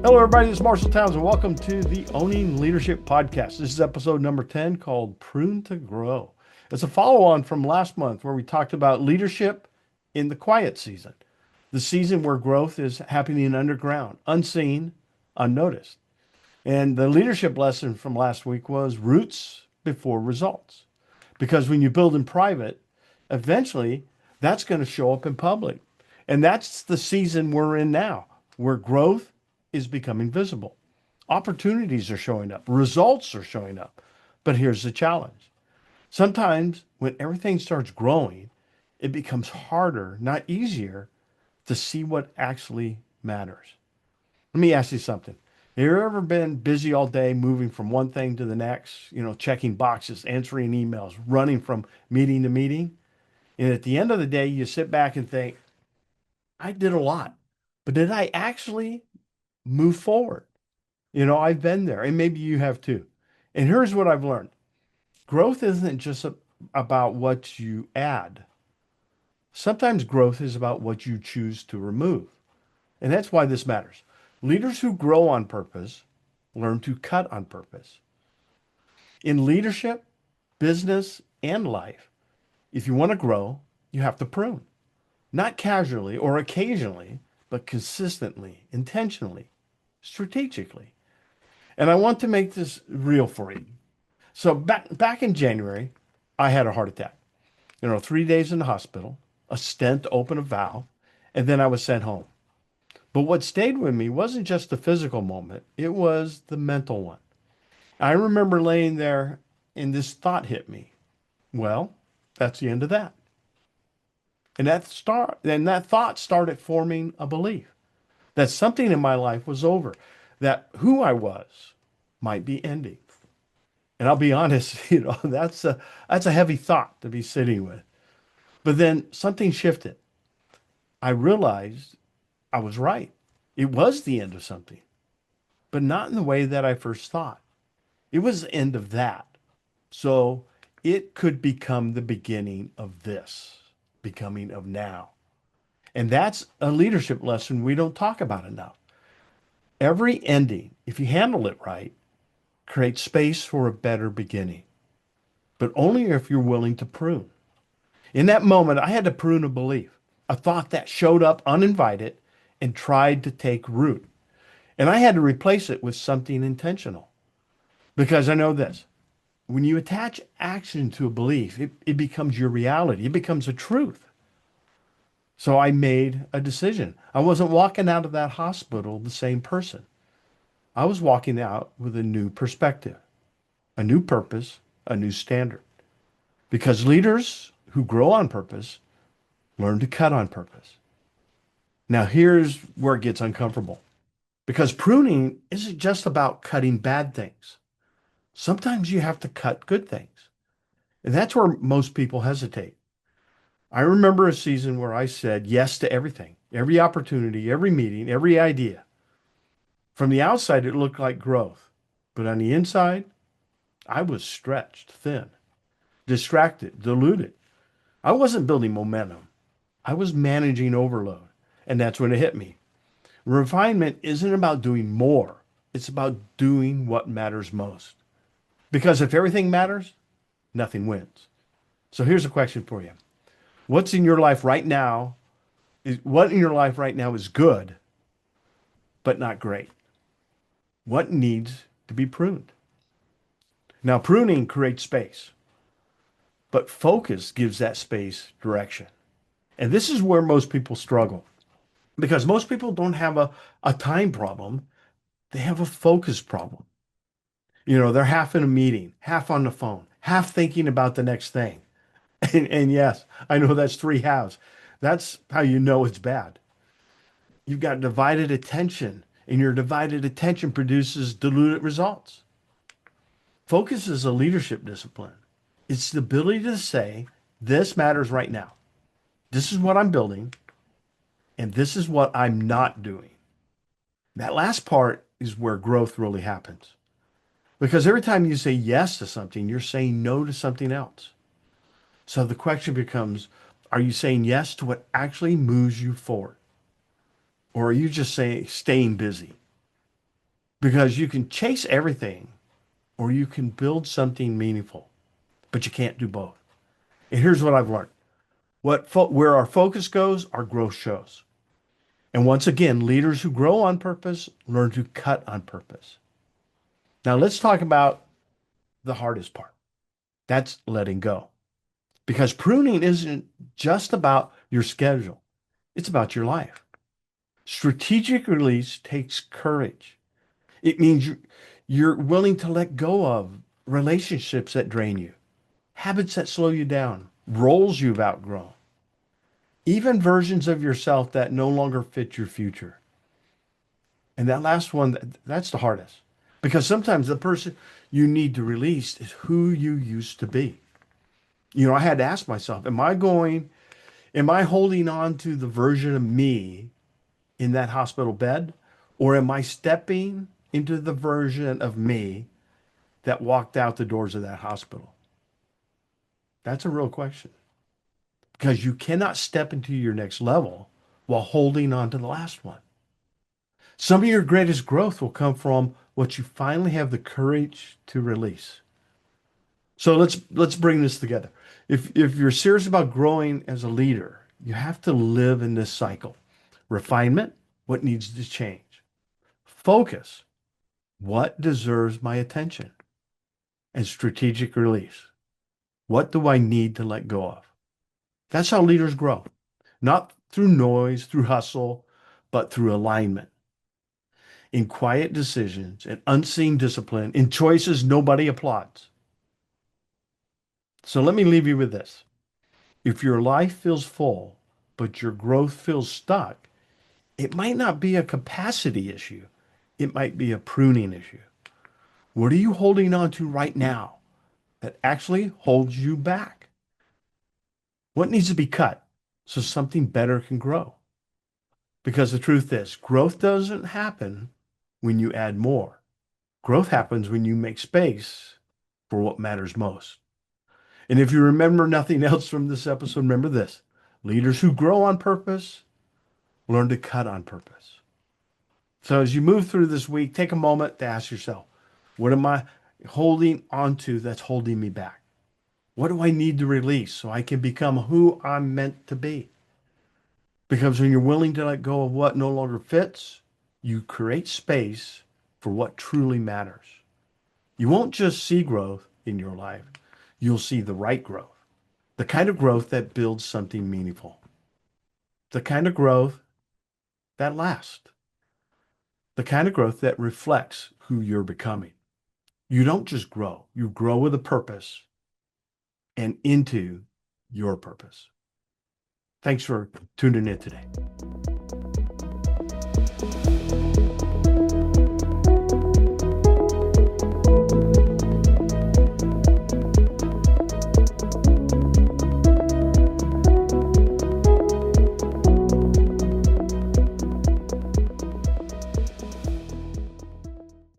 Hello, everybody. This is Marshall Townsend. Welcome to the Owning Leadership Podcast. This is episode number 10 called Prune to Grow. It's a follow on from last month where we talked about leadership in the quiet season, the season where growth is happening underground, unseen, unnoticed. And the leadership lesson from last week was roots before results. Because when you build in private, eventually that's going to show up in public. And that's the season we're in now, where growth is becoming visible. Opportunities are showing up, results are showing up. But here's the challenge. Sometimes when everything starts growing, it becomes harder, not easier, to see what actually matters. Let me ask you something. Have you ever been busy all day, moving from one thing to the next, checking boxes, answering emails, running from meeting to meeting? And at the end of the day, you sit back and think, I did a lot, but did I actually move forward? I've been there, and maybe you have too. And here's what I've learned. Growth isn't just about what you add. Sometimes growth is about what you choose to remove. And that's why this matters. Leaders who grow on purpose learn to cut on purpose. In leadership, business, and life, if you want to grow, you have to prune. Not casually or occasionally, but consistently, intentionally, strategically. And I want to make this real for you. So back in January, I had a heart attack. 3 days in the hospital, a stent to open a valve, and then I was sent home. But what stayed with me wasn't just the physical moment, it was the mental one. I remember laying there and this thought hit me. Well, that's the end of that. And that thought started forming a belief that something in my life was over, that who I was might be ending. And I'll be honest, that's a heavy thought to be sitting with. But then something shifted. I realized I was right. It was the end of something, but not in the way that I first thought. It was the end of that. So it could become the beginning of this, becoming of now. And that's a leadership lesson we don't talk about enough. Every ending, if you handle it right, creates space for a better beginning, but only if you're willing to prune. In that moment, I had to prune a belief, a thought that showed up uninvited and tried to take root. And I had to replace it with something intentional. Because I know this, when you attach action to a belief, it becomes your reality, it becomes a truth. So I made a decision. I wasn't walking out of that hospital the same person. I was walking out with a new perspective, a new purpose, a new standard. Because leaders who grow on purpose learn to cut on purpose. Now, here's where it gets uncomfortable. Because pruning isn't just about cutting bad things. Sometimes you have to cut good things. And that's where most people hesitate. I remember a season where I said yes to everything, every opportunity, every meeting, every idea. From the outside, it looked like growth. But on the inside, I was stretched thin, distracted, diluted. I wasn't building momentum. I was managing overload. And that's when it hit me. Refinement isn't about doing more. It's about doing what matters most. Because if everything matters, nothing wins. So here's a question for you. What's in your life right now what in your life right now is good, but not great? What needs to be pruned? Now, pruning creates space, but focus gives that space direction. And this is where most people struggle because most people don't have a time problem. They have a focus problem. They're half in a meeting, half on the phone, half thinking about the next thing. And yes, I know that's three halves. That's how you know it's bad. You've got divided attention, and your divided attention produces diluted results. Focus is a leadership discipline. It's the ability to say, this matters right now. This is what I'm building, and this is what I'm not doing. That last part is where growth really happens. Because every time you say yes to something, you're saying no to something else. So the question becomes, are you saying yes to what actually moves you forward? Or are you just saying staying busy? because you can chase everything or you can build something meaningful, but you can't do both. And here's what I've learned. Where our focus goes, our growth shows. And once again, leaders who grow on purpose learn to cut on purpose. Now let's talk about the hardest part. That's letting go. Because pruning isn't just about your schedule. It's about your life. Strategic release takes courage. It means you're willing to let go of relationships that drain you, habits that slow you down, roles you've outgrown, even versions of yourself that no longer fit your future. And that last one, that's the hardest. Because sometimes the person you need to release is who you used to be. I had to ask myself, am I holding on to the version of me in that hospital bed? Or am I stepping into the version of me that walked out the doors of that hospital? That's a real question because you cannot step into your next level while holding on to the last one. Some of your greatest growth will come from what you finally have the courage to release. So let's bring this together. If you're serious about growing as a leader, you have to live in this cycle. Refinement, what needs to change. Focus, what deserves my attention? And strategic release, what do I need to let go of? That's how leaders grow, not through noise, through hustle, but through alignment, in quiet decisions, and unseen discipline, in choices nobody applauds. So let me leave you with this. If your life feels full, but your growth feels stuck, it might not be a capacity issue. It might be a pruning issue. What are you holding on to right now that actually holds you back? What needs to be cut so something better can grow? Because the truth is, growth doesn't happen when you add more. Growth happens when you make space for what matters most. And if you remember nothing else from this episode, remember this. Leaders who grow on purpose learn to cut on purpose. So as you move through this week, take a moment to ask yourself, what am I holding on to that's holding me back? What do I need to release so I can become who I'm meant to be? Because when you're willing to let go of what no longer fits, you create space for what truly matters. You won't just see growth in your life, you'll see the right growth, the kind of growth that builds something meaningful, the kind of growth that lasts, the kind of growth that reflects who you're becoming. You don't just grow, you grow with a purpose and into your purpose. Thanks for tuning in today.